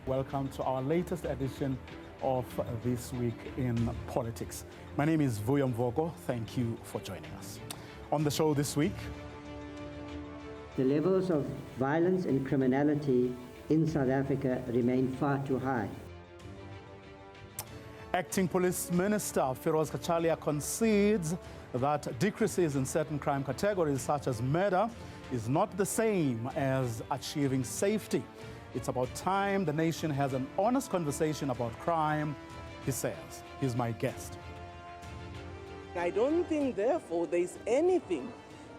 Welcome to our latest edition of This Week in Politics. My name is Vuyo Mvoko. Thank you for joining us. On the show this week, the levels of violence and criminality in South Africa remain far too high. Acting Police Minister Firoz Cachalia concedes that decreases in certain crime categories such as murder is not the same as achieving safety. It's about time the nation has an honest conversation about crime, he says. He's my guest. I don't think, therefore, there's anything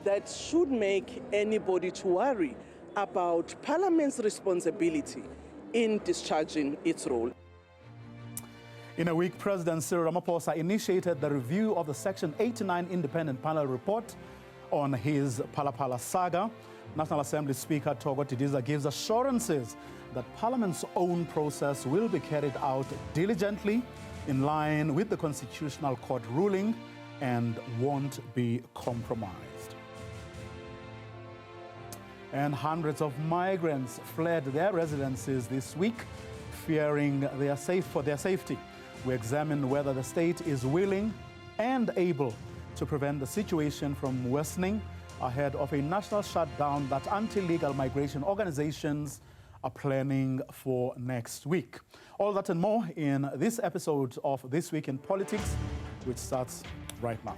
that should make anybody to worry about Parliament's responsibility in discharging its role. In a week, President Cyril Ramaphosa initiated the review of the Section 89 Independent Panel report on his Phala saga. National Assembly Speaker Togo Tidiza gives assurances that Parliament's own process will be carried out diligently in line with the Constitutional Court ruling and won't be compromised. And hundreds of migrants fled their residences this week, fearing for their safety. We examine whether the state is willing and able to prevent the situation from worsening ahead of a national shutdown that anti-legal migration organizations are planning for next week. All that and more in this episode of This Week in Politics, which starts right now.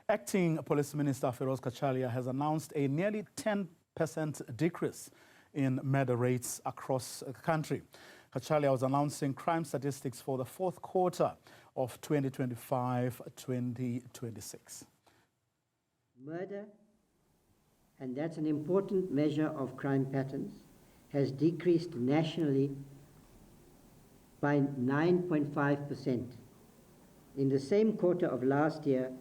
Acting Police Minister Firoz Cachalia has announced a nearly 10% decrease in murder rates across the country. Cachalia was announcing crime statistics for the fourth quarter of 2025-2026. Murder, and that's an important measure of crime patterns, has decreased nationally by 9.5%. In the same quarter of last year,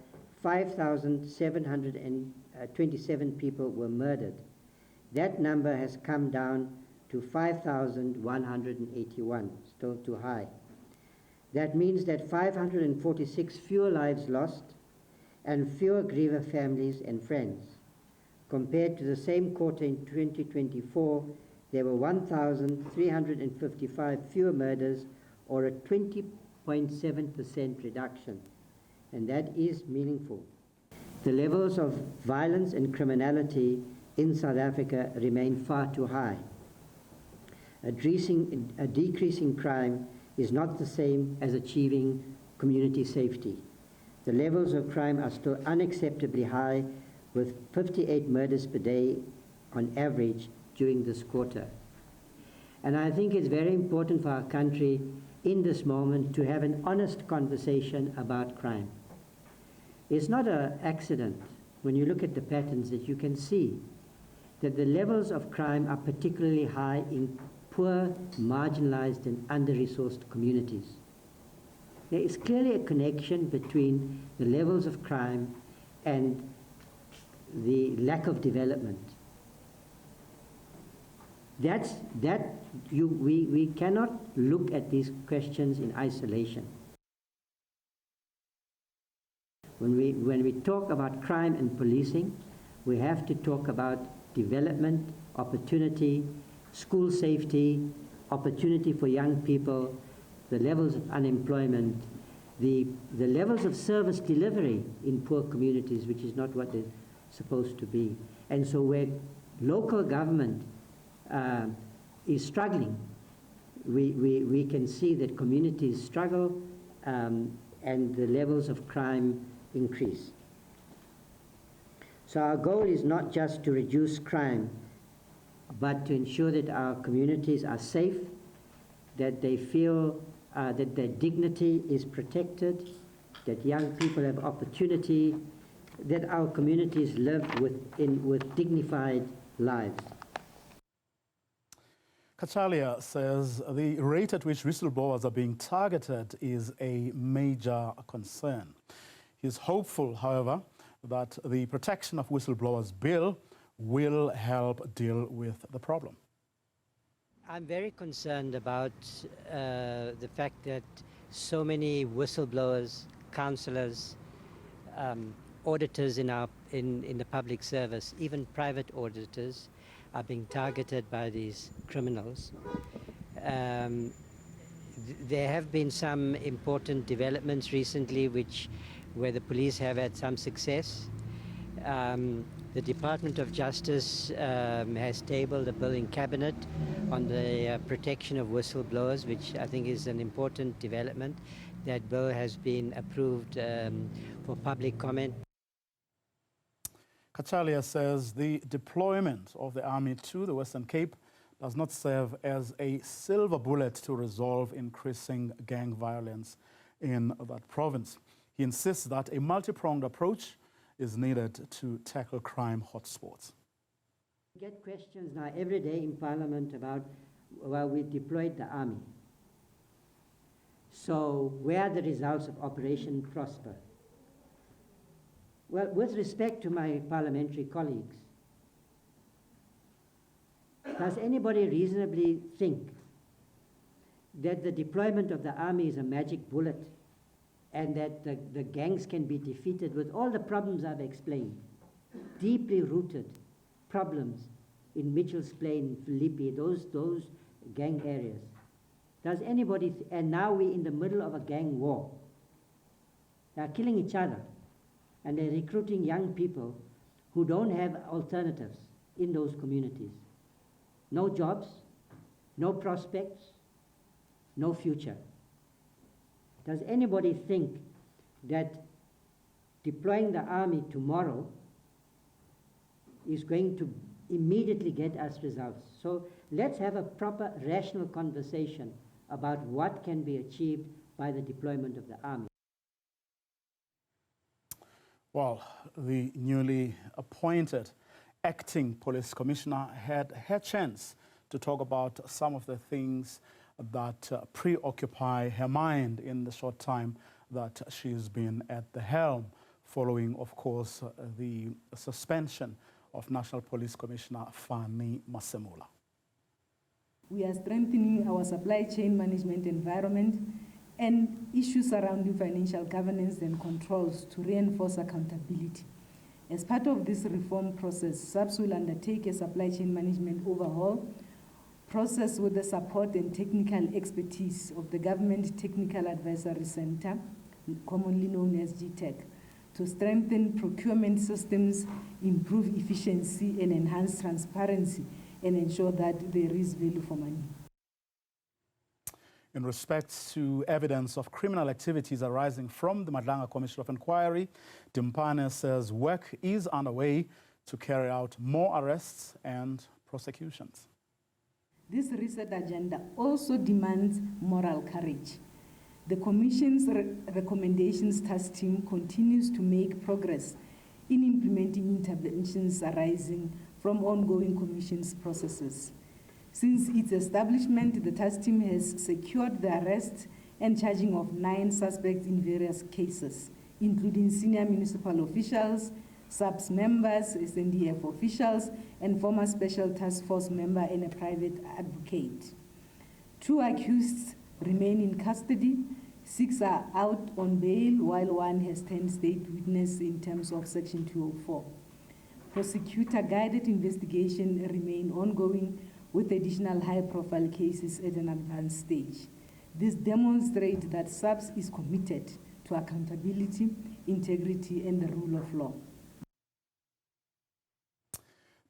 5,727 people were murdered. That number has come down to 5,181, still too high. That means that 546 fewer lives lost and fewer griever families and friends. Compared to the same quarter in 2024, there were 1,355 fewer murders, or a 20.7% reduction. And that is meaningful. The levels of violence and criminality in South Africa remain far too high. A decrease in crime is not the same as achieving community safety. The levels of crime are still unacceptably high, with 58 murders per day on average during this quarter. And I think it's very important for our country in this moment to have an honest conversation about crime. It's not an accident when you look at the patterns that you can see that the levels of crime are particularly high in poor, marginalized, and under-resourced communities. There is clearly a connection between the levels of crime and the lack of development. We cannot look at these questions in isolation. When we talk about crime and policing, we have to talk about development, opportunity, school safety, opportunity for young people, the levels of unemployment, the levels of service delivery in poor communities, which is not what they're supposed to be. And so where local government is struggling, we can see that communities struggle and the levels of crime increase. So our goal is not just to reduce crime, but to ensure that our communities are safe, that they feel that their dignity is protected, that young people have opportunity, that our communities live with dignified lives. Cachalia says the rate at which whistleblowers are being targeted is a major concern. He's hopeful, however, that the Protection of Whistleblowers Bill will help deal with the problem. I'm very concerned about the fact that so many whistleblowers councillors, auditors in the public service, even private auditors, are being targeted by these criminals. There have been some important developments recently where the police have had some success. The Department of Justice has tabled a bill in Cabinet on the protection of whistleblowers, which I think is an important development. That bill has been approved for public comment. Cachalia says the deployment of the army to the Western Cape does not serve as a silver bullet to resolve increasing gang violence in that province. He insists that a multi-pronged approach is needed to tackle crime hotspots. We get questions now every day in Parliament about, well, we deployed the army. So where are the results of Operation Prosper? Well, with respect to my parliamentary colleagues, does anybody reasonably think that the deployment of the army is a magic bullet and that the gangs can be defeated with all the problems I've explained? Deeply rooted problems in Mitchell's Plain, Philippi, those gang areas. Does anybody, and now we're in the middle of a gang war. They're killing each other, and they're recruiting young people who don't have alternatives in those communities. No jobs, no prospects, no future. Does anybody think that deploying the army tomorrow is going to immediately get us results? So let's have a proper, rational conversation about what can be achieved by the deployment of the army. Well, the newly appointed acting police commissioner had her chance to talk about some of the things that preoccupy her mind in the short time that she's been at the helm, following, of course, the suspension of National Police Commissioner Fani Masemula. We are strengthening our supply chain management environment and issues surrounding financial governance and controls to reinforce accountability. As part of this reform process, SAPS will undertake a supply chain management overhaul process with the support and technical expertise of the Government Technical Advisory Center, commonly known as GTEC, to strengthen procurement systems, improve efficiency, and enhance transparency, and ensure that there is value for money. In respect to evidence of criminal activities arising from the Madlanga Commission of Inquiry, Dimpane says work is underway to carry out more arrests and prosecutions. This reset agenda also demands moral courage. The Commission's recommendations task team continues to make progress in implementing interventions arising from ongoing Commission's processes. Since its establishment, the task team has secured the arrest and charging of 9 suspects in various cases, including senior municipal officials, SAPS members, SNDF officials, and former Special Task Force member and a private advocate. 2 accused remain in custody, 6 are out on bail, while 1 has 10 state witness in terms of Section 204. Prosecutor-guided investigation remain ongoing with additional high-profile cases at an advanced stage. This demonstrates that SAPS is committed to accountability, integrity, and the rule of law.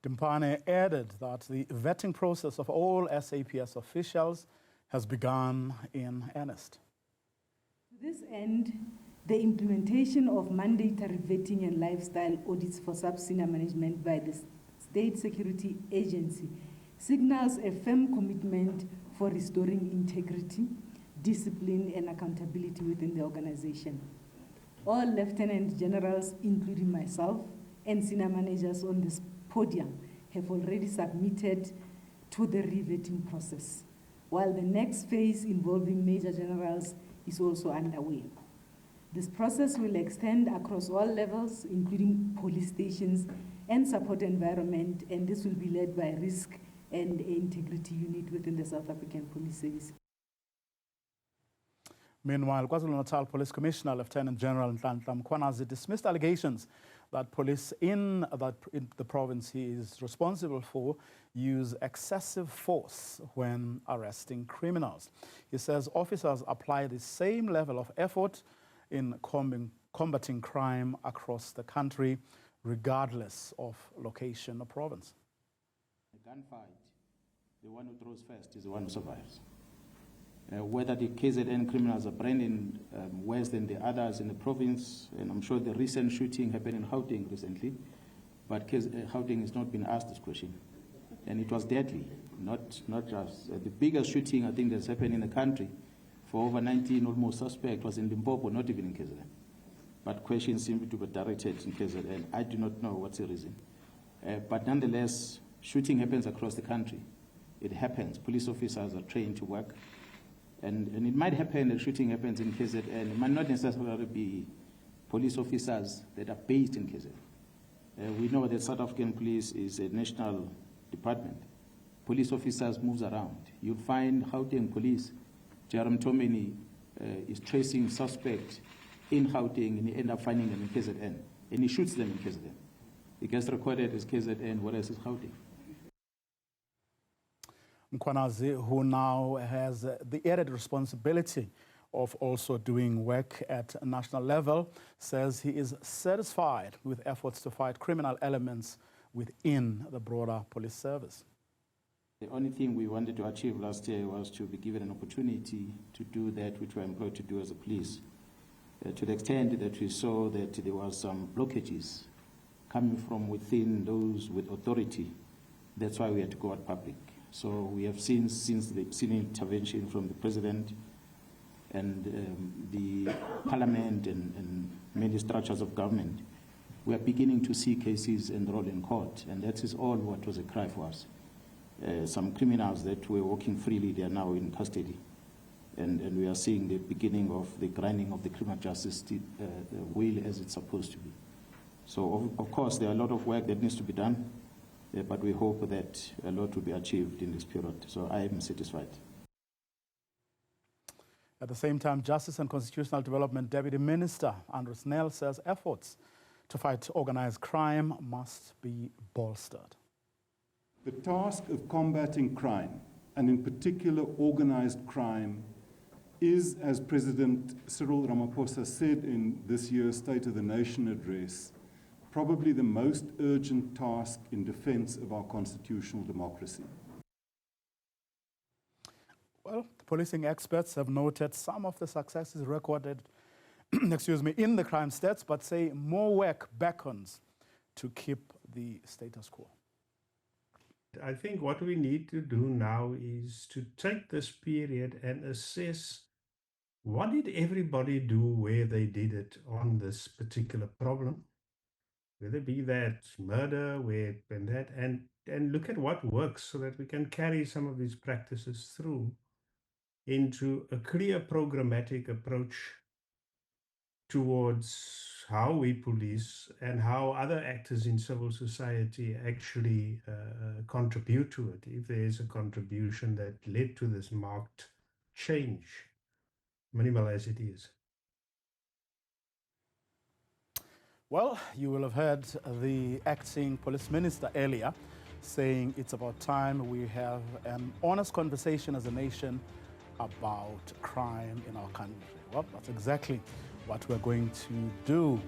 Dimpane added that the vetting process of all SAPS officials has begun in earnest. To this end, the implementation of mandatory vetting and lifestyle audits for sub-senior management by the State Security Agency signals a firm commitment for restoring integrity, discipline, and accountability within the organization. All lieutenant generals, including myself, and senior managers on this podium have already submitted to the revetting process, while the next phase involving major generals is also underway. This process will extend across all levels, including police stations and support environment, and this will be led by risk and integrity unit within the South African Police Service. Meanwhile, KwaZulu-Natal Police Commissioner Lieutenant General Nhlanhla Mkhwanazi dismissed allegations that police in the province he is responsible for use excessive force when arresting criminals. He says officers apply the same level of effort in combating crime across the country, regardless of location or province. A gunfight, the one who throws first is the one who survives. Whether the KZN criminals are branding worse than the others in the province, and I'm sure the recent shooting happened in Gauteng recently, but Gauteng has not been asked this question. And it was deadly, not just the biggest shooting I think that's happened in the country for over 19 almost suspect was in Limpopo, not even in KZN. But questions seem to be directed in KZN. I do not know what's the reason. But nonetheless, shooting happens across the country. It happens. Police officers are trained to work. And it might happen that shooting happens in KZN. It might not necessarily be police officers that are based in KZN. We know that South African police is a national department. Police officers moves around. You'll find Gauteng police, Jerome Tomeni is tracing suspect in Gauteng and he ends up finding them in KZN. And he shoots them in KZN. It gets recorded as KZN, whereas it's Gauteng. Mkhwanazi, who now has the added responsibility of also doing work at a national level, says he is satisfied with efforts to fight criminal elements within the broader police service. The only thing we wanted to achieve last year was to be given an opportunity to do that which we're employed to do as a police. To the extent that we saw that there were some blockages coming from within those with authority, that's why we had to go out public. So we have seen, since the intervention from the President and the Parliament and many structures of government, we are beginning to see cases enrolled in court, and that is all what was a cry for us. Some criminals that were walking freely, they are now in custody. And we are seeing the beginning of the grinding of the criminal justice wheel as it's supposed to be. So, of course, there are a lot of work that needs to be done. But we hope that a lot will be achieved in this period. So I am satisfied. At the same time, Justice and Constitutional Development Deputy Minister Andrew Snell says efforts to fight organized crime must be bolstered. The task of combating crime, and in particular organized crime, is, as President Cyril Ramaphosa said in this year's State of the Nation address, probably the most urgent task in defense of our constitutional democracy. Well, policing experts have noted some of the successes recorded in the crime stats, but say more work beckons to keep the status quo. I think what we need to do now is to take this period and assess what did everybody do where they did it on this particular problem, whether it be that murder, and look at what works so that we can carry some of these practices through into a clear programmatic approach towards how we police and how other actors in civil society actually contribute to it, if there is a contribution that led to this marked change, minimal as it is. Well, you will have heard the acting police minister earlier saying it's about time we have an honest conversation as a nation about crime in our country. Well, that's exactly what we're going to do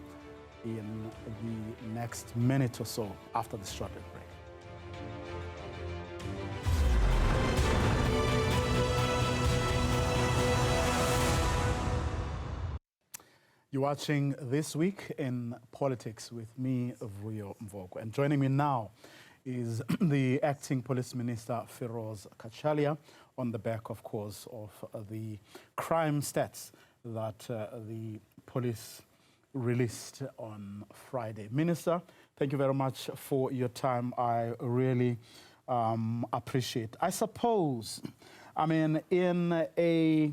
in the next minute or so after this short break. You're watching This Week in Politics with me, Vuyo Mvoko. And joining me now is the acting police minister, Firoz Cachalia, on the back, of course, of the crime stats that the police released on Friday. Minister, thank you very much for your time. I really appreciate. I suppose, I mean, in a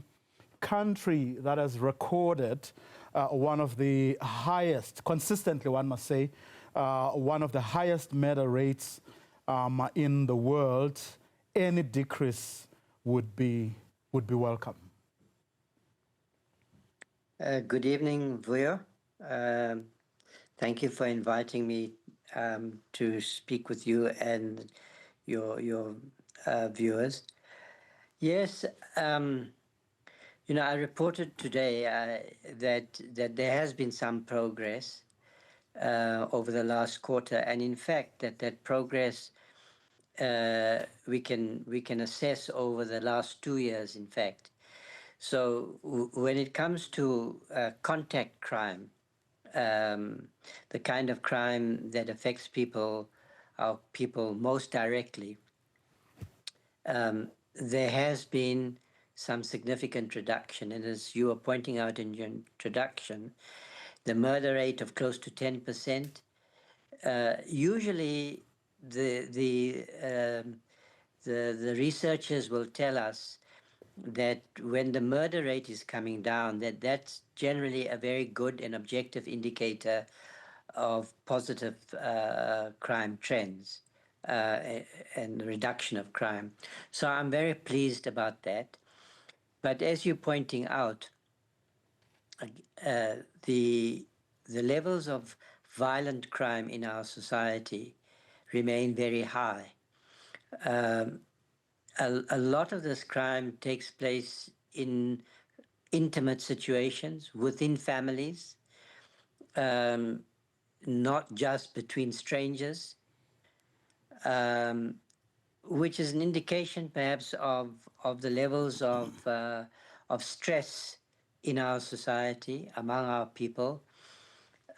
country that has recorded one of the highest, consistently one must say, one of the highest murder rates in the world, any decrease would be welcome. Good evening, Vuyo. Thank you for inviting me to speak with you and your viewers. Yes, I reported today that there has been some progress over the last quarter, and in fact, that progress we can assess over the last 2 years. In fact, so when it comes to contact crime, the kind of crime that affects our people most directly, there has been some significant reduction. And as you were pointing out in your introduction, the murder rate of close to 10%. Usually, the researchers will tell us that when the murder rate is coming down, that's generally a very good and objective indicator of positive crime trends and reduction of crime. So I'm very pleased about that. But as you're pointing out, the levels of violent crime in our society remain very high. A lot of this crime takes place in intimate situations within families, not just between strangers, which is an indication perhaps of the levels of stress in our society, among our people,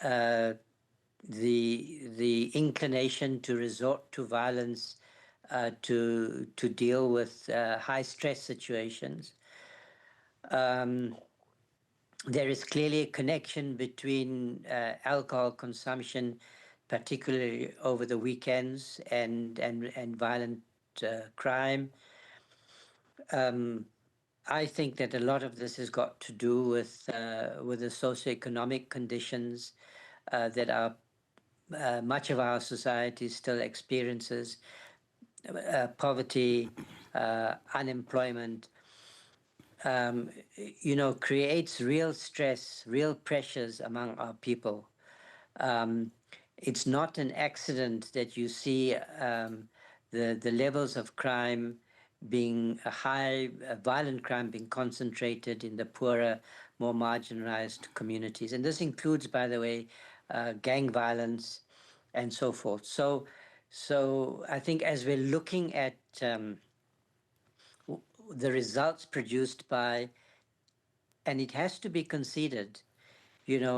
the inclination to resort to violence to deal with high stress situations. There is clearly a connection between alcohol consumption, particularly over the weekends, and violent crime. I think that a lot of this has got to do with the socioeconomic conditions that much of our society still experiences. Poverty, unemployment, creates real stress, real pressures among our people. It's not an accident that you see the levels of crime being high, violent crime being concentrated in the poorer, more marginalized communities. And this includes, by the way, gang violence and so forth. So I think as we're looking at the results produced by, and it has to be conceded,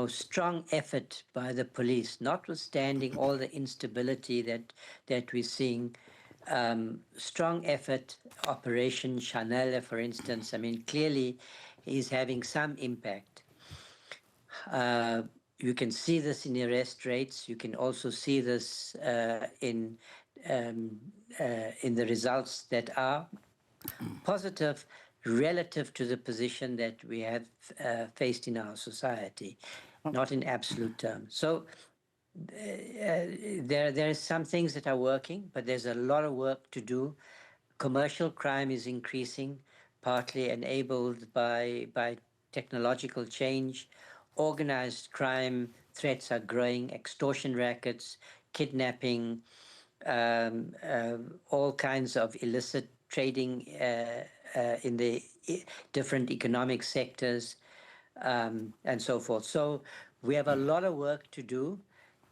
strong effort by the police, notwithstanding all the instability that we're seeing, strong effort, Operation Chanel, for instance, clearly is having some impact. You can see this in arrest rates. You can also see this in the results that are positive relative to the position that we have faced in our society, not in absolute terms. So there are some things that are working, but there's a lot of work to do. Commercial crime is increasing, partly enabled by technological change. Organized crime threats are growing, extortion rackets, kidnapping, all kinds of illicit trading in the different economic sectors, and so forth. So we have a lot of work to do,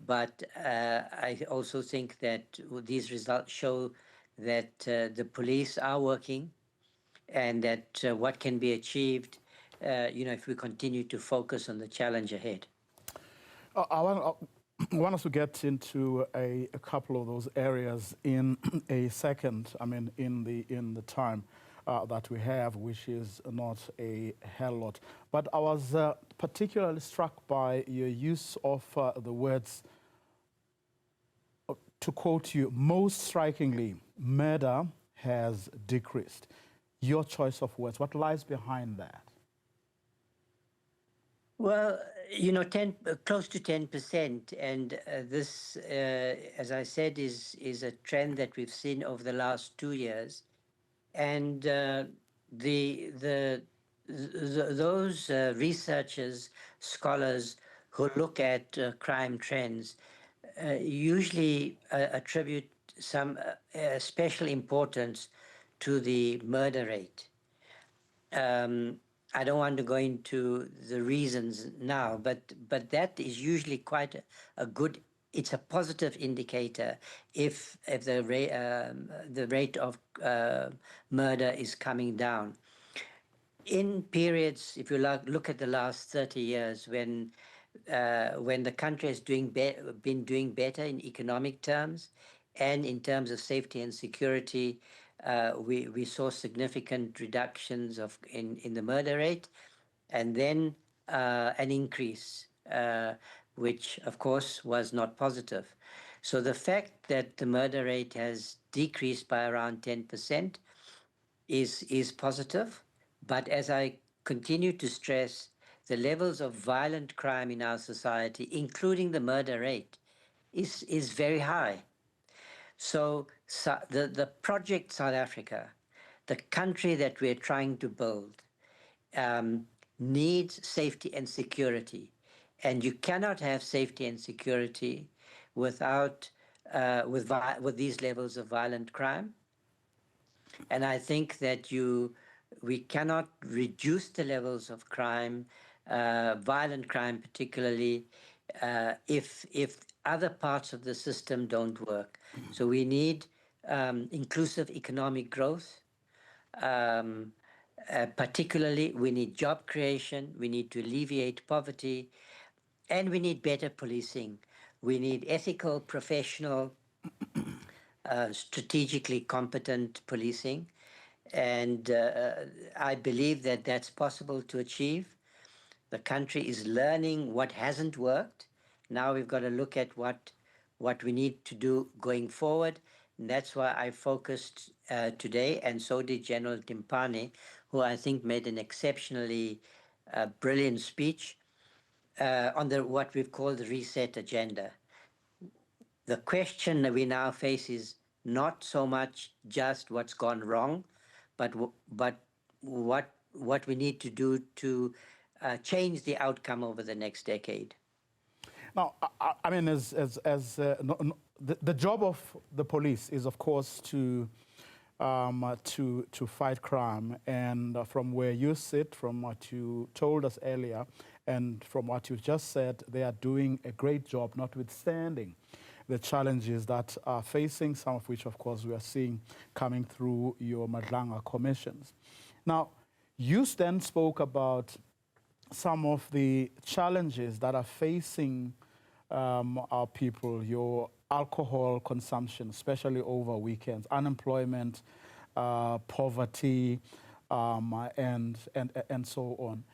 but I also think that these results show that the police are working, and that what can be achieved, if we continue to focus on the challenge ahead. I want us to get into a couple of those areas in a second. In the time that we have, which is not a hell lot. But I was particularly struck by your use of the words, to quote you, most strikingly, murder has decreased. Your choice of words, what lies behind that? Well, close to 10%, and this, as I said, is a trend that we've seen over the last 2 years, and the those researchers, scholars who look at crime trends usually attribute some special importance to the murder rate. I don't want to go into the reasons now, but that is usually quite a good. It's a positive indicator if the rate of murder is coming down. In periods, if you look at the last 30 years, when the country has been doing better in economic terms and in terms of safety and security, we saw significant reductions in the murder rate, and then an increase, which of course was not positive. So the fact that the murder rate has decreased by around 10% is positive. But as I continue to stress, the levels of violent crime in our society, including the murder rate, is very high. So the project South Africa, the country that we're trying to build, needs safety and security. And you cannot have safety and security without with these levels of violent crime. And I think that we cannot reduce the levels of crime, violent crime particularly, if other parts of the system don't work. So we need inclusive economic growth. Particularly, we need job creation, we need to alleviate poverty, and we need better policing. We need ethical, professional, strategically competent policing. And I believe that that's possible to achieve. The country is learning what hasn't worked. Now we've got to look at what we need to do going forward. And that's why I focused today, and so did General Timpani, who I think made an exceptionally brilliant speech on what we've called the reset agenda. The question that we now face is not so much just what's gone wrong, but what we need to do to change the outcome over the next decade. Now, I mean, the job of the police is, of course, to fight crime. And from where you sit, from what you told us earlier, and from what you just said, they are doing a great job, notwithstanding the challenges that are facing, some of which, of course, we are seeing coming through your Madlanga commissions. Now, you then spoke about some of the challenges that are facing our people, your alcohol consumption, especially over weekends, unemployment, poverty, and so on.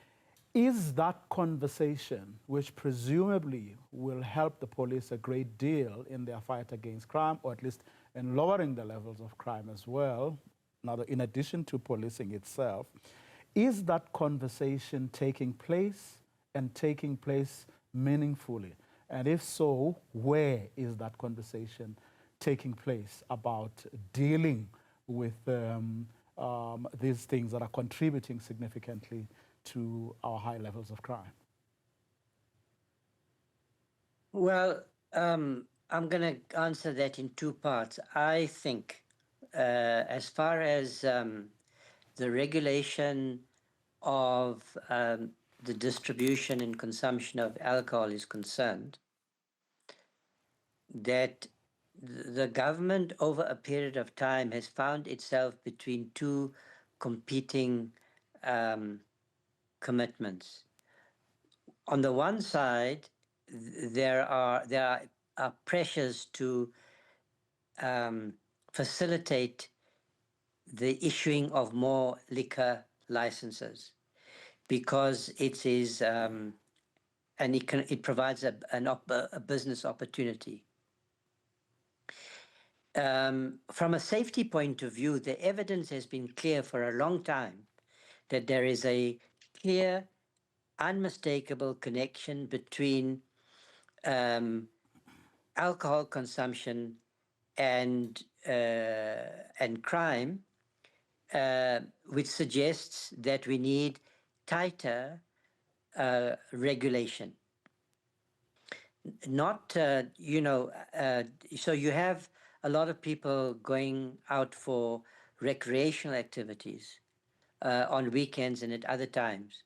Is that conversation, which presumably will help the police a great deal in their fight against crime, or at least in lowering the levels of crime as well, now in addition to policing itself, is that conversation taking place and taking place meaningfully? And if so, where is that conversation taking place about dealing with these things that are contributing significantly to our high levels of crime? Well, I'm going to answer that in two parts. I think as far as the regulation of the distribution and consumption of alcohol is concerned, that the government over a period of time has found itself between two competing commitments. On the one side, there are pressures to facilitate the issuing of more liquor licenses, because it is it provides a business opportunity. From a safety point of view, the evidence has been clear for a long time that there is a clear, unmistakable connection between alcohol consumption and crime, which suggests that we need tighter regulation. Not, so you have a lot of people going out for recreational activities on weekends and at other times,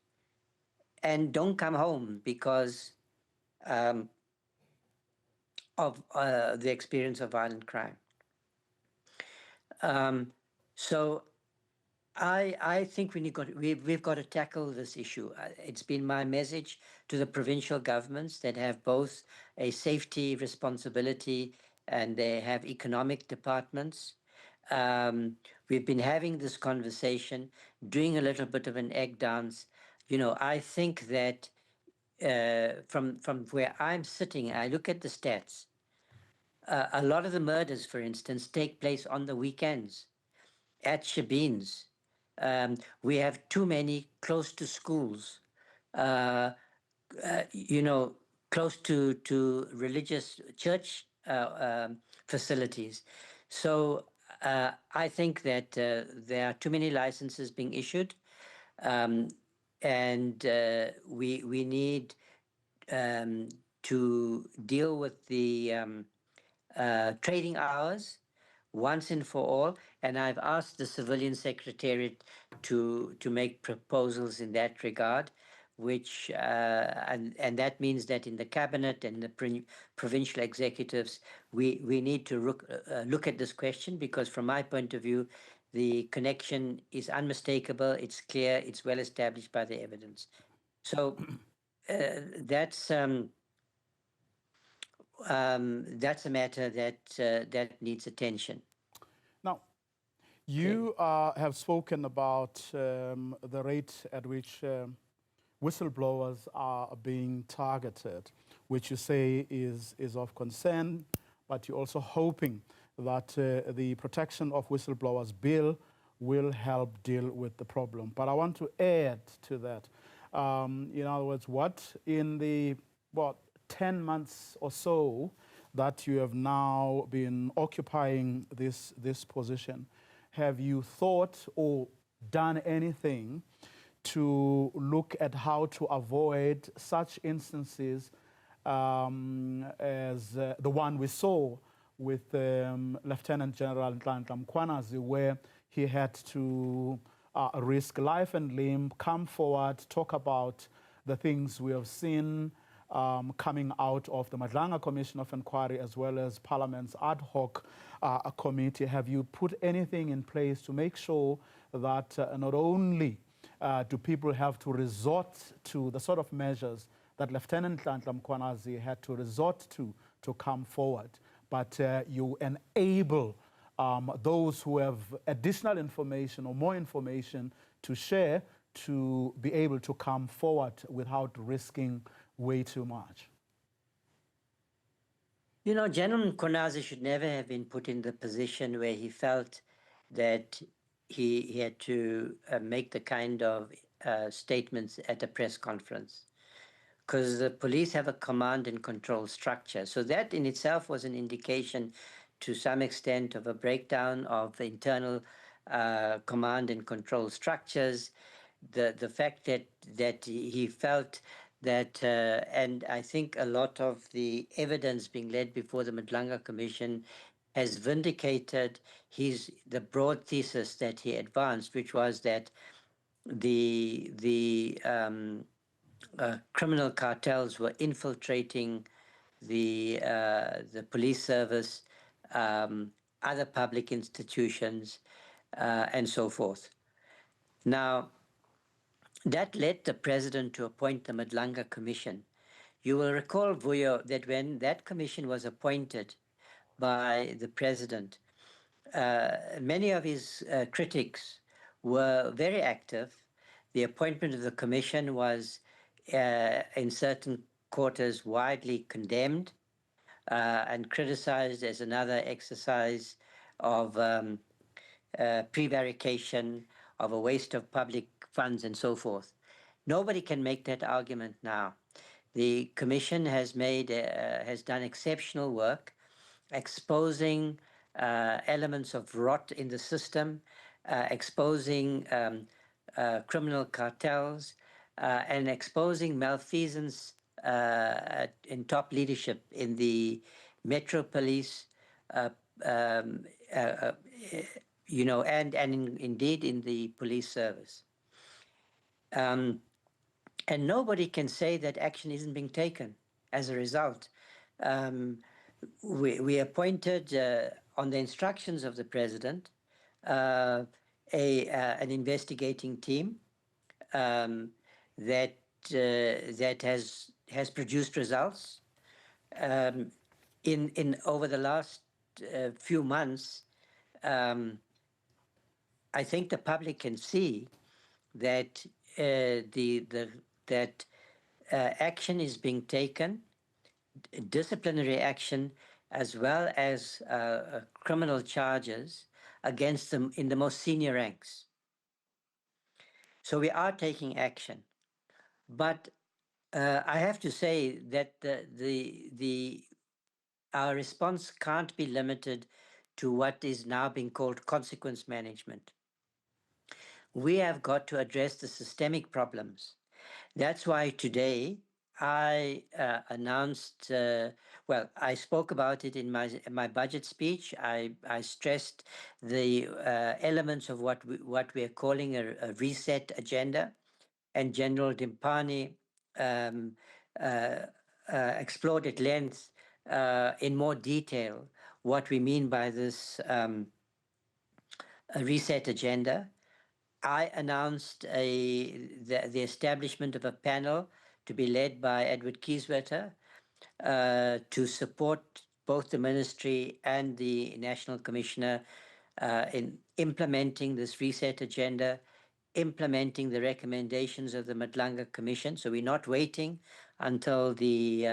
and don't come home because of the experience of violent crime. So I think we've got to tackle this issue. It's been my message to the provincial governments that have both a safety responsibility and they have economic departments. We've been having this conversation, doing a little bit of an egg dance. I think that from where I'm sitting, I look at the stats. A lot of the murders, for instance, take place on the weekends at Shebeens. We have too many close to schools, close to religious church facilities. So I think that there are too many licenses being issued, and we need to deal with the trading hours once and for all. And I've asked the Civilian Secretariat to make proposals in that regard, which and that means that in the cabinet and the provincial executives, we need to look at this question, because from my point of view, the connection is unmistakable, it's clear, it's well established by the evidence. So that's a matter that needs attention. Now, you have spoken about the rate at which whistleblowers are being targeted, which you say is of concern, but you're also hoping that the Protection of Whistleblowers Bill will help deal with the problem. But I want to add to that. In other words, what in the 10 months or so that you have now been occupying this position, have you thought or done anything to look at how to avoid such instances as the one we saw with Lieutenant General Nhlanhla Mkhwanazi, where he had to risk life and limb, come forward, talk about the things we have seen coming out of the Madlanga Commission of Inquiry, as well as Parliament's ad hoc committee? Have you put anything in place to make sure that not only do people have to resort to the sort of measures that Lieutenant Nhlanhla Mkhwanazi had to resort to come forward, but you enable those who have additional information or more information to share to be able to come forward without risking way too much? General Mkhwanazi should never have been put in the position where he felt that he had to make the kind of statements at a press conference, because the police have a command and control structure. So that in itself was an indication to some extent of a breakdown of the internal command and control structures. The fact that he felt that, and I think a lot of the evidence being led before the Madlanga Commission has vindicated the broad thesis that he advanced, which was that the criminal cartels were infiltrating the police service, other public institutions, and so forth. Now, that led the president to appoint the Madlanga Commission. You will recall, Vuyo, that when that commission was appointed by the president, many of his critics were very active. The appointment of the commission was, in certain quarters, widely condemned and criticized as another exercise of prevarication, of a waste of public funds, and so forth. Nobody can make that argument now. The commission has done exceptional work, exposing elements of rot in the system, exposing criminal cartels, and exposing malfeasance in top leadership in the Metro Police, you know, and indeed in the police service. And nobody can say that action isn't being taken as a result. We appointed, on the instructions of the President, an investigating team that has produced results. In over the last few months, I think the public can see that action is being taken, disciplinary action, as well as criminal charges against them in the most senior ranks. So we are taking action, but I have to say that our response can't be limited to what is now being called consequence management. We have got to address the systemic problems. That's why today I announced, well, I spoke about it in my budget speech. I stressed the elements of what we are calling a reset agenda, and General Dimpani explored at length in more detail what we mean by this a reset agenda. I announced the establishment of a panel to be led by Edward Kieswetter to support both the ministry and the National Commissioner in implementing this reset agenda, implementing the recommendations of the Madlanga Commission. So we're not waiting until the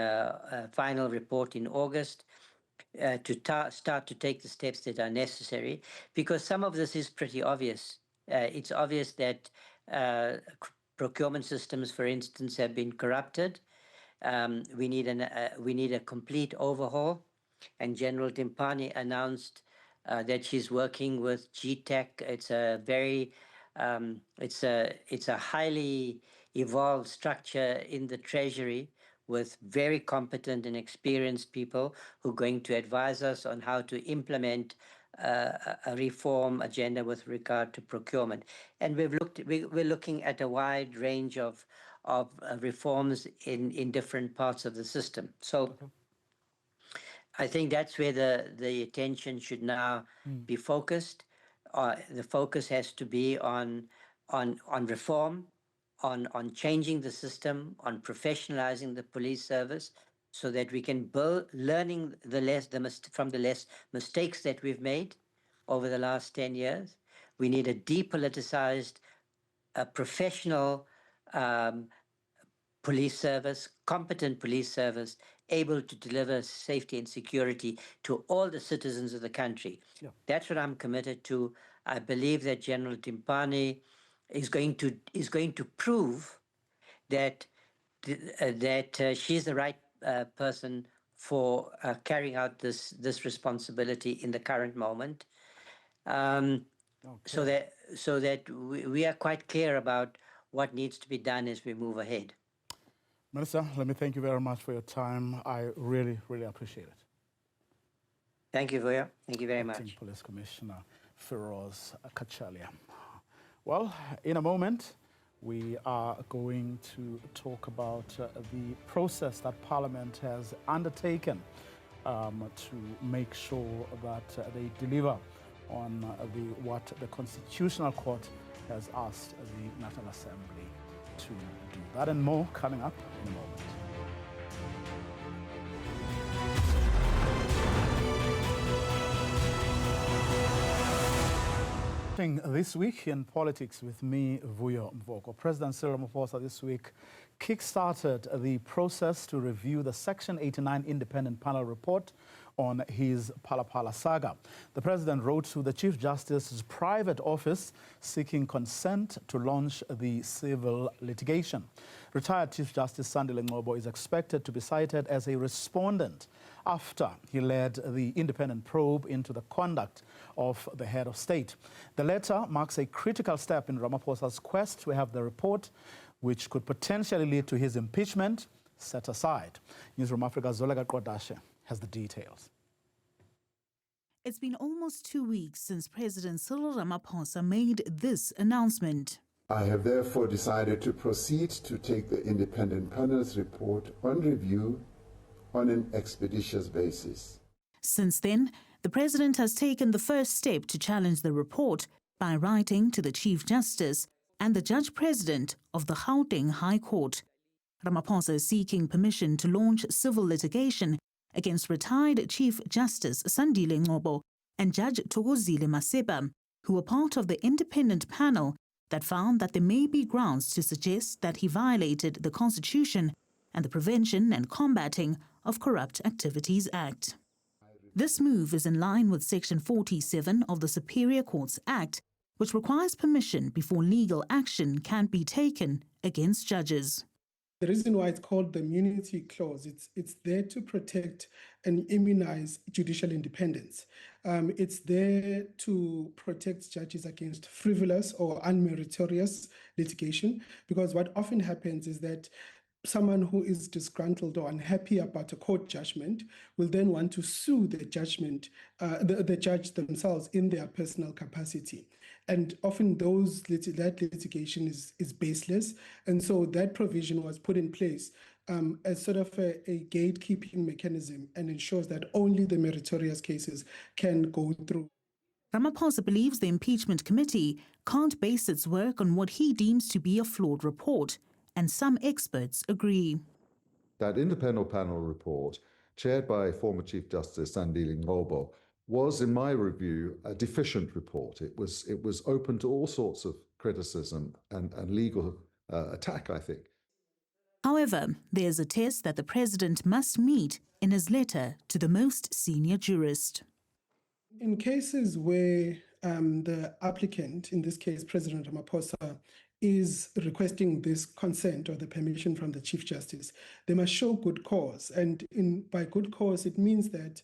final report in August to start to take the steps that are necessary, because some of this is pretty obvious. It's obvious that procurement systems, for instance, have been corrupted. We need a complete overhaul, and General Dimpani announced that she's working with GTAC. It's a very it's a highly evolved structure in the Treasury with very competent and experienced people who are going to advise us on how to implement a reform agenda with regard to procurement. And we're looking at a wide range of reforms in different parts of the system. So I think that's where the attention should now be focused. The focus has to be on reform, on changing the system, on professionalizing the police service, so that we can build, learning from the less mistakes that we've made over the last 10 years. We need a depoliticized, professional police service, competent police service, able to deliver safety and security to all the citizens of the country. Yeah. That's what I'm committed to. I believe that General Dimpani is going to prove that she's the right person for carrying out this responsibility in the current moment. So that we are quite clear about what needs to be done as we move ahead. Minister, let me thank you very much for your time. I really, really appreciate it. Thank you, Vuyo. Thank you very much. Acting Police Commissioner Firoz Cachalia. Well, in a moment, we are going to talk about the process that Parliament has undertaken to make sure that they deliver on what the Constitutional Court has asked the National Assembly to do. That and more coming up in a moment. This week in politics with me, Vuyo Mvoko. President Cyril Ramaphosa this week kick-started the process to review the Section 89 Independent Panel report on his Phala saga. The president wrote to the Chief Justice's private office seeking consent to launch the civil litigation. Retired Chief Justice Sandile Ngcobo is expected to be cited as a respondent after he led the independent probe into the conduct of the head of state. The letter marks a critical step in Ramaphosa's quest to have the report, which could potentially lead to his impeachment, set aside. Newzroom Afrika's Vuyo has the details. It's been almost 2 weeks since President Cyril Ramaphosa made this announcement. I have therefore decided to proceed to take the independent panel's report on review on an expeditious basis. Since then, the President has taken the first step to challenge the report by writing to the Chief Justice and the Judge President of the Gauteng High Court. Ramaphosa is seeking permission to launch civil litigation against retired Chief Justice Sandile Ngcobo and Judge Thokozile Maseba, who were part of the independent panel that found that there may be grounds to suggest that he violated the Constitution and the Prevention and Combating of Corrupt Activities Act. This move is in line with Section 47 of the Superior Courts Act, which requires permission before legal action can be taken against judges. The reason why it's called the immunity clause, it's there to protect and immunize judicial independence. It's there to protect judges against frivolous or unmeritorious litigation, because what often happens is that someone who is disgruntled or unhappy about a court judgment will then want to sue the the judge themselves in their personal capacity. And often that litigation is baseless. And so that provision was put in place as sort of a gatekeeping mechanism and ensures that only the meritorious cases can go through. Ramaphosa believes the impeachment committee can't base its work on what he deems to be a flawed report, and some experts agree. That independent panel report, chaired by former Chief Justice Sandile Ngcobo, was, in my review, a deficient report. It was open to all sorts of criticism and legal attack, I think. However, there's a test that the President must meet in his letter to the most senior jurist. In cases where the applicant, in this case President Ramaphosa, is requesting this consent or the permission from the Chief Justice, they must show good cause. And by good cause, it means that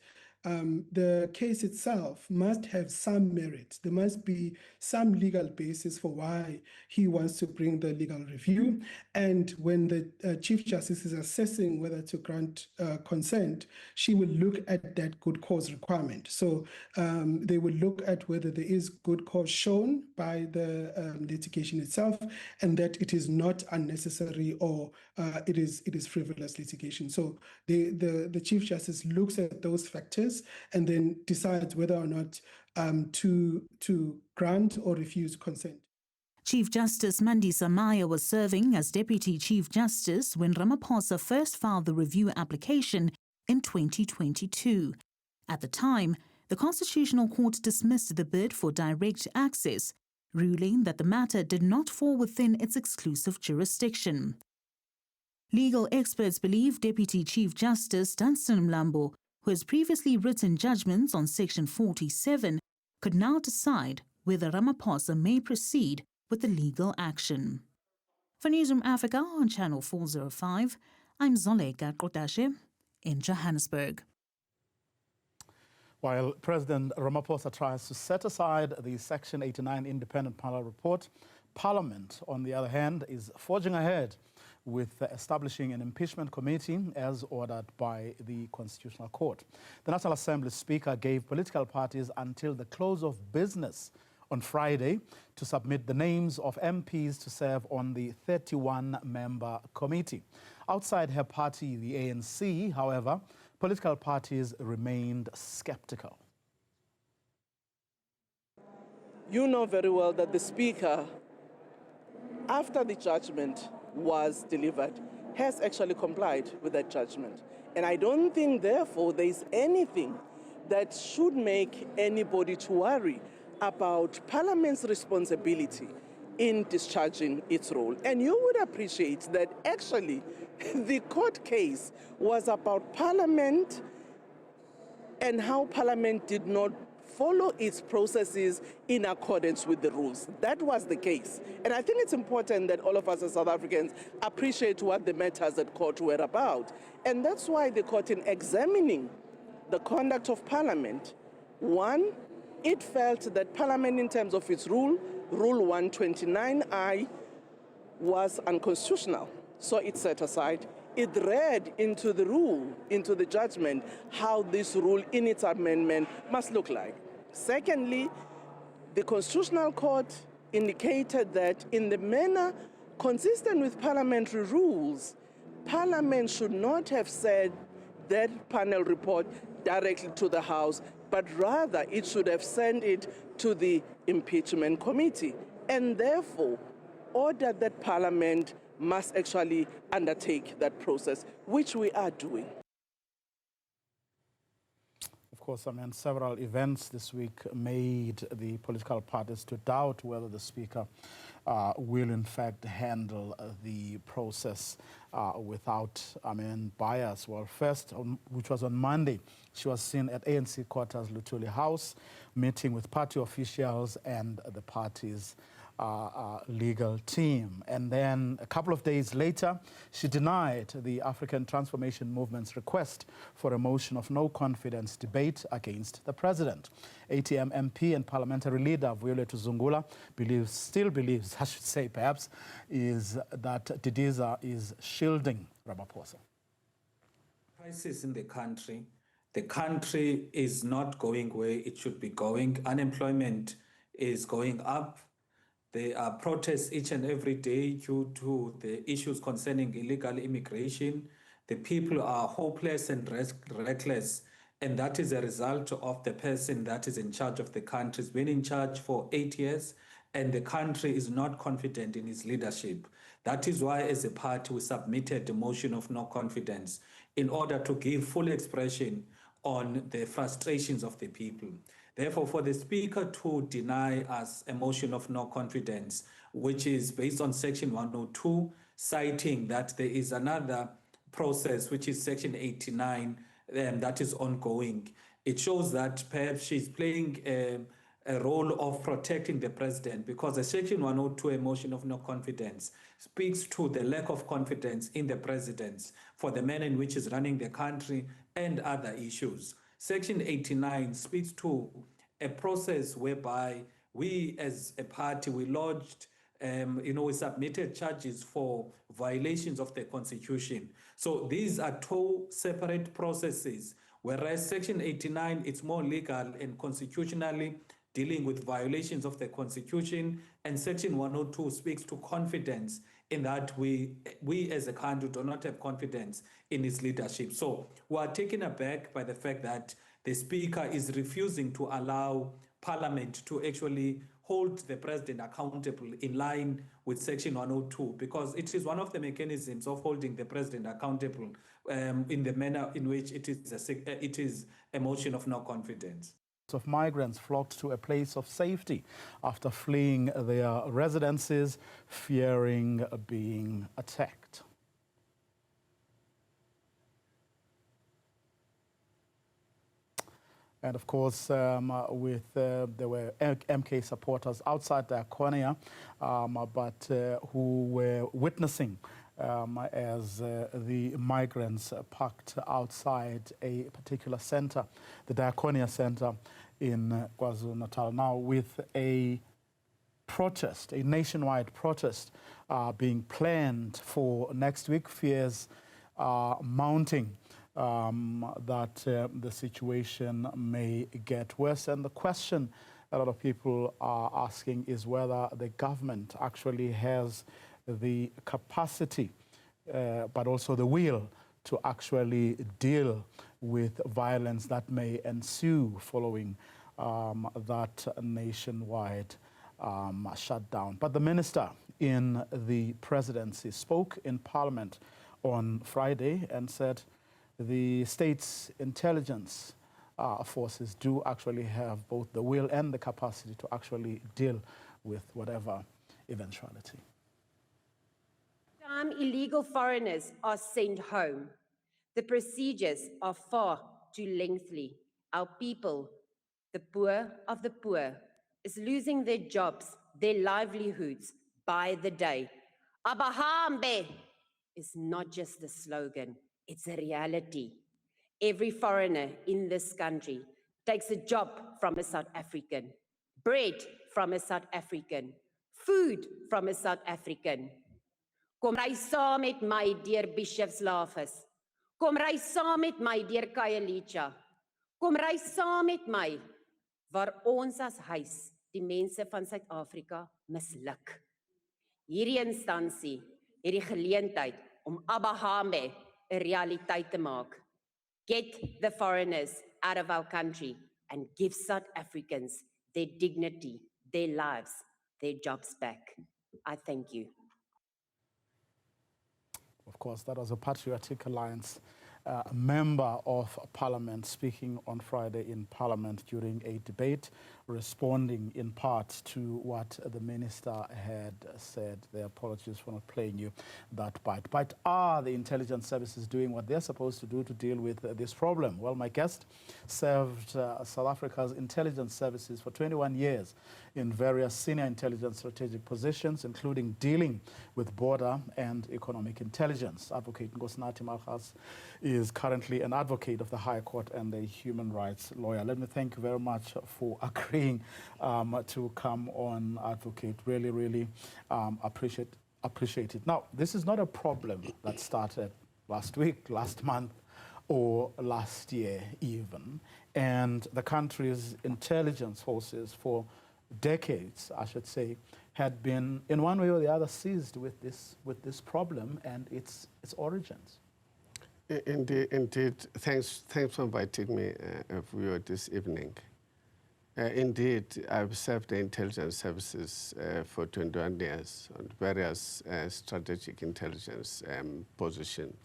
the case itself must have some merit. There must be some legal basis for why he wants to bring the legal review. And when the Chief Justice is assessing whether to grant consent, she will look at that good cause requirement. So they will look at whether there is good cause shown by the litigation itself, and that it is not unnecessary or it is frivolous litigation. So the Chief Justice looks at those factors and then decides whether or not to grant or refuse consent. Chief Justice Mandisa Maya was serving as Deputy Chief Justice when Ramaphosa first filed the review application in 2022. At the time, the Constitutional Court dismissed the bid for direct access, ruling that the matter did not fall within its exclusive jurisdiction. Legal experts believe Deputy Chief Justice Dunstan Mlambo, who has previously written judgments on Section 47, could now decide whether Ramaphosa may proceed with the legal action. For Newzroom Afrika on Channel 405, I'm Vuyo in Johannesburg. While President Ramaphosa tries to set aside the Section 89 independent panel report, Parliament, on the other hand, is forging ahead with establishing an impeachment committee as ordered by the Constitutional Court. The National Assembly Speaker gave political parties until the close of business on Friday to submit the names of MPs to serve on the 31-member committee. Outside her party, the ANC, however, political parties remained skeptical. You know very well that the Speaker, after the judgment was delivered, has actually complied with that judgment. And I don't think, therefore, there is anything that should make anybody to worry about Parliament's responsibility in discharging its role. And you would appreciate that actually the court case was about Parliament and how Parliament did not follow its processes in accordance with the rules. That was the case. And I think it's important that all of us as South Africans appreciate what the matters at court were about. And that's why the court, in examining the conduct of Parliament, one, it felt that Parliament, in terms of its rule, Rule 129I, was unconstitutional, so it's set aside. It read into the rule, into the judgment, how this rule in its amendment must look like. Secondly, the Constitutional Court indicated that in the manner consistent with parliamentary rules, Parliament should not have said that panel report directly to the House, but rather it should have sent it to the impeachment committee, and therefore ordered that Parliament must actually undertake that process, which we are doing. Of course, several events this week made the political parties to doubt whether the Speaker will in fact handle the process without, bias. Well, first, which was on Monday, she was seen at ANC quarters, Luthuli House, meeting with party officials and the party's legal team. And then a couple of days later, she denied the African Transformation Movement's request for a motion of no confidence debate against the president. ATM MP and parliamentary leader Vuyo still believes, I should say perhaps, is that Didiza is shielding Ramaphosa. Crisis in the country. The country is not going where it should be going. Unemployment is going up. There are protests each and every day due to the issues concerning illegal immigration. The people are hopeless and reckless, and that is a result of the person that is in charge of the country. He's been in charge for 8 years, and the country is not confident in his leadership. That is why, as a party, we submitted the motion of no confidence in order to give full expression on the frustrations of the people. Therefore, for the Speaker to deny us a motion of no confidence, which is based on Section 102, citing that there is another process, which is Section 89, that is ongoing, it shows that perhaps she's playing a role of protecting the president, because the Section 102, a motion of no confidence, speaks to the lack of confidence in the president for the manner in which he's running the country and other issues. Section 89 speaks to a process whereby we as a party, we lodged, we submitted charges for violations of the Constitution. So these are two separate processes, whereas Section 89, it's more legal and constitutionally dealing with violations of the Constitution, and Section 102 speaks to confidence in that we as a country do not have confidence in his leadership. So we are taken aback by the fact that the Speaker is refusing to allow Parliament to actually hold the President accountable in line with Section 102, because it is one of the mechanisms of holding the President accountable in the manner in which it is a motion of no confidence. Of migrants flocked to a place of safety after fleeing their residences, fearing being attacked. And of course, there were MK supporters outside the Diakonia, who were witnessing as the migrants parked outside a particular center, the Diakonia Center in KwaZulu-Natal, now with a protest, a nationwide protest being planned for next week. Fears mounting that the situation may get worse. And the question a lot of people are asking is whether the government actually has the capacity, but also the will to actually deal with violence that may ensue following that nationwide shutdown. But the minister in the presidency spoke in Parliament on Friday and said the state's intelligence forces do actually have both the will and the capacity to actually deal with whatever eventuality. Illegal foreigners are sent home. The procedures are far too lengthy. Our people, the poor of the poor, is losing their jobs, their livelihoods by the day. Abahambe is not just a slogan, it's a reality. Every foreigner in this country takes a job from a South African, bread from a South African, food from a South African. Kom ry saam met my deur Bishopslaafs. Kom ry saam met my deur Khayelitsha. Kom ry saam met my waar ons as huis die mense van Suid-Afrika misluk. Hierdie instansie het die geleentheid om Abahame 'n realiteit te maak. Get the foreigners out of our country and give South Africans their dignity, their lives, their jobs back. I thank you. Of course, that was a Patriotic Alliance member of Parliament speaking on Friday in Parliament during a debate, responding in part to what the minister had said. Their apologies for not playing you that bite. But are the intelligence services doing what they're supposed to do to deal with this problem? Well, my guest served South Africa's intelligence services for 21 years in various senior intelligence strategic positions, including dealing with border and economic intelligence. Advocate Nkosinathi Malgas is currently an advocate of the High Court and a human rights lawyer. Let me thank you very much for agreeing to come on, Advocate. Really, really appreciate it. Now, this is not a problem that started last week, last month, or last year even. And the country's intelligence forces for decades, I should say, had been in one way or the other seized with this problem and its origins. Indeed. Thanks for inviting me, Vuyo, this evening. Indeed, I've served the intelligence services for 21 years on various strategic intelligence positions.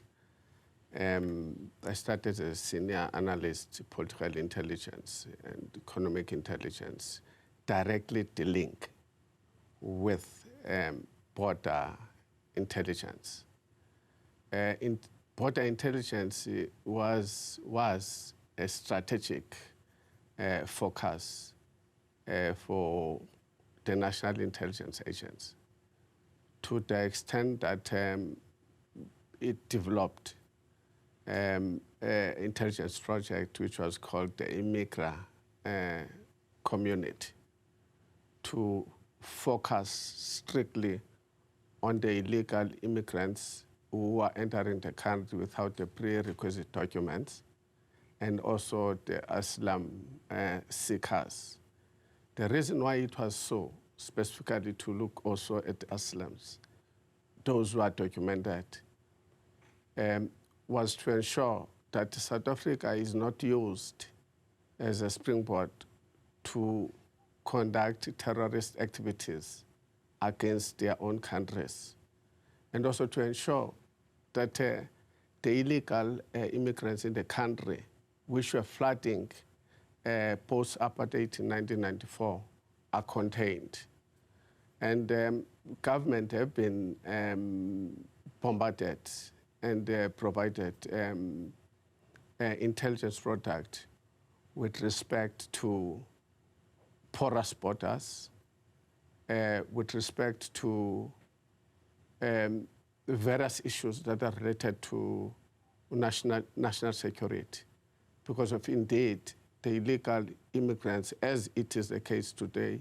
I started as a senior analyst, political intelligence and economic intelligence, directly dealing with border intelligence. Border intelligence was a strategic focus for the national intelligence agents, to the extent that it developed intelligence project which was called the Immigra community, to focus strictly on the illegal immigrants who are entering the country without the prerequisite documents, and also the asylum seekers. The reason why it was so, specifically to look also at asylums, those who are documented, was to ensure that South Africa is not used as a springboard to conduct terrorist activities against their own countries, and also to ensure that the illegal immigrants in the country, which were flooding post-apartheid in 1994, are contained. And government have been bombarded and provided intelligence product with respect to porous borders, with respect to various issues that are related to national security, because of indeed the illegal immigrants, as it is the case today,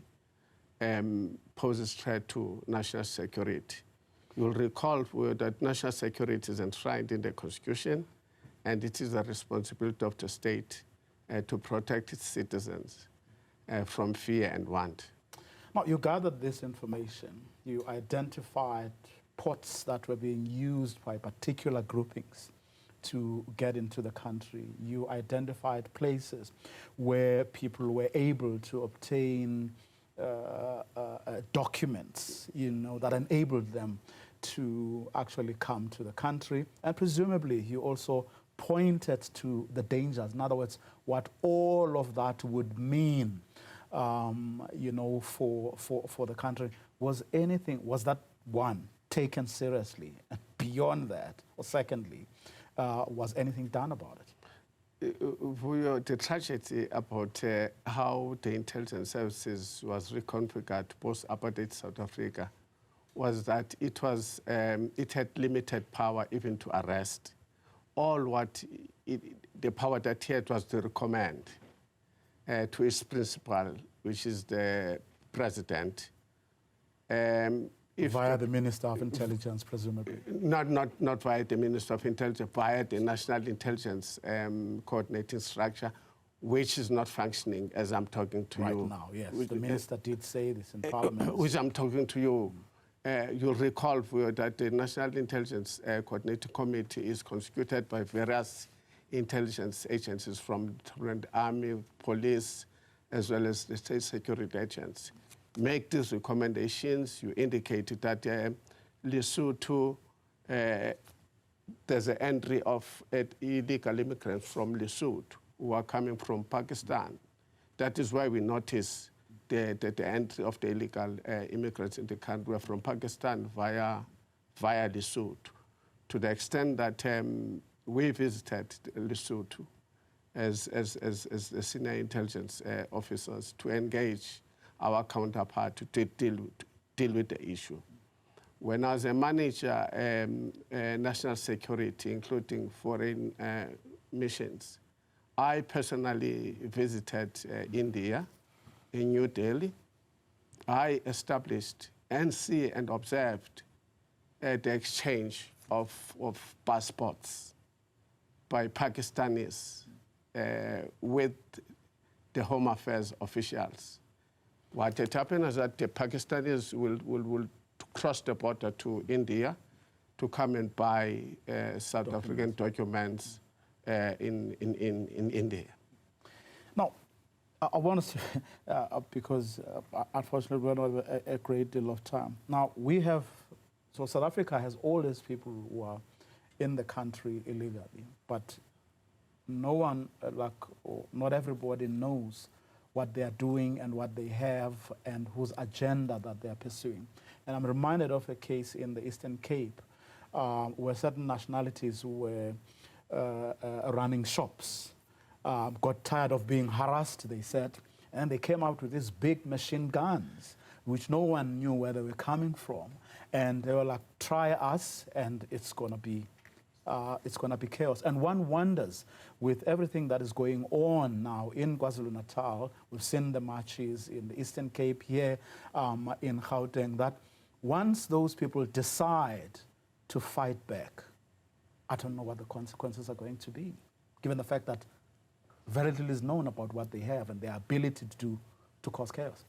poses threat to national security. You'll recall that national security is enshrined in the Constitution, and it is the responsibility of the state to protect its citizens from fear and want. Now, you gathered this information. You identified ports that were being used by particular groupings to get into the country. You identified places where people were able to obtain documents, that enabled them to actually come to the country. And presumably, you also pointed to the dangers. In other words, what all of that would mean, for the country. Was that one, taken seriously? And beyond that, or secondly, was anything done about it? Vuyo, the tragedy about how the intelligence services was reconfigured post-apartheid South Africa was that it had limited power even to arrest. The power that it had was to recommend to its principal, which is the president, via the Minister of Intelligence, presumably? Not via the Minister of Intelligence, via the National Intelligence Coordinating Structure, which is not functioning as I'm talking to you. Right now, yes. The Minister did say this in Parliament. Which I'm talking to you. You'll recall, Vuyo, that the National Intelligence Coordinating Committee is constituted by various intelligence agencies from the Army, Police, as well as the State Security Agents. Make these recommendations. You indicated that Lesotho, there's an entry of illegal immigrants from Lesotho who are coming from Pakistan. That is why we notice the entry of the illegal immigrants in the country were from Pakistan via Lesotho, to the extent that we visited Lesotho as the senior intelligence officers to engage our counterpart to deal with the issue. When I was a manager, national security, including foreign missions, I personally visited India, in New Delhi. I established and observed the exchange of passports by Pakistanis with the Home Affairs officials. What had happened is that the Pakistanis will cross the border to India to come and buy South African documents in India. Now, I want to say, because unfortunately we don't have a great deal of time. Now, so South Africa has all these people who are in the country illegally, but no one, or not everybody knows what they are doing and what they have and whose agenda that they are pursuing. And I'm reminded of a case in the Eastern Cape where certain nationalities were running shops. Got tired of being harassed, they said, and they came out with these big machine guns, which no one knew where they were coming from. And they were like, try us, and it's gonna be chaos. And one wonders, with everything that is going on now in KwaZulu-Natal, we've seen the marches in the Eastern Cape here, in Gauteng, that once those people decide to fight back, I don't know what the consequences are going to be, given the fact that very little is known about what they have and their ability to cause chaos.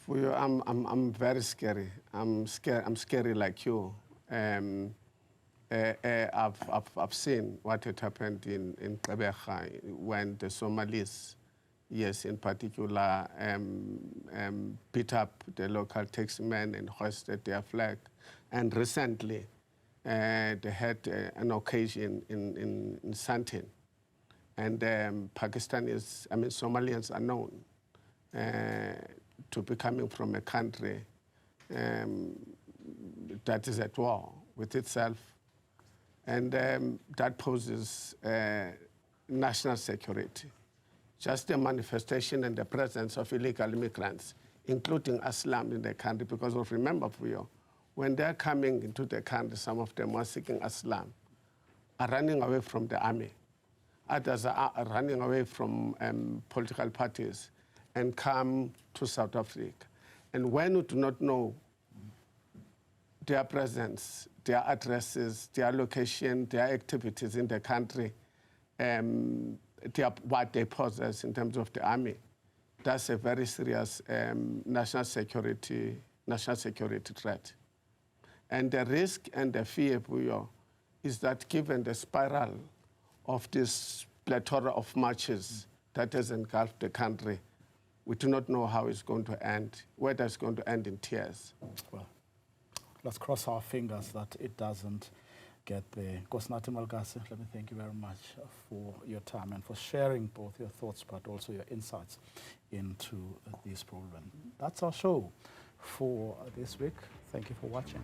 Vuyo, I'm very scary. I'm scary like you. I've seen what had happened in Gqeberha when the Somalis, yes, in particular, beat up the local taximen and hoisted their flag. And recently, they had an occasion in Sandton. And Somalians are known to be coming from a country that is at war with itself. And that poses national security. Just the manifestation and the presence of illegal immigrants, including Islam in the country, because remember, Vuyo, when they're coming into the country, some of them are seeking Islam, are running away from the army. Others are running away from political parties and come to South Africa. And when you do not know their presence, their addresses, their location, their activities in the country, what they possess in terms of the army, that's a very serious national security threat. And the risk and the fear, Vuyo, is that given the spiral of this plethora of marches that has engulfed the country, we do not know how it's going to end, whether it's going to end in tears. Well, let's cross our fingers that it doesn't get there. Nkosinathi Malukasi, let me thank you very much for your time and for sharing both your thoughts but also your insights into this problem. That's our show for this week. Thank you for watching.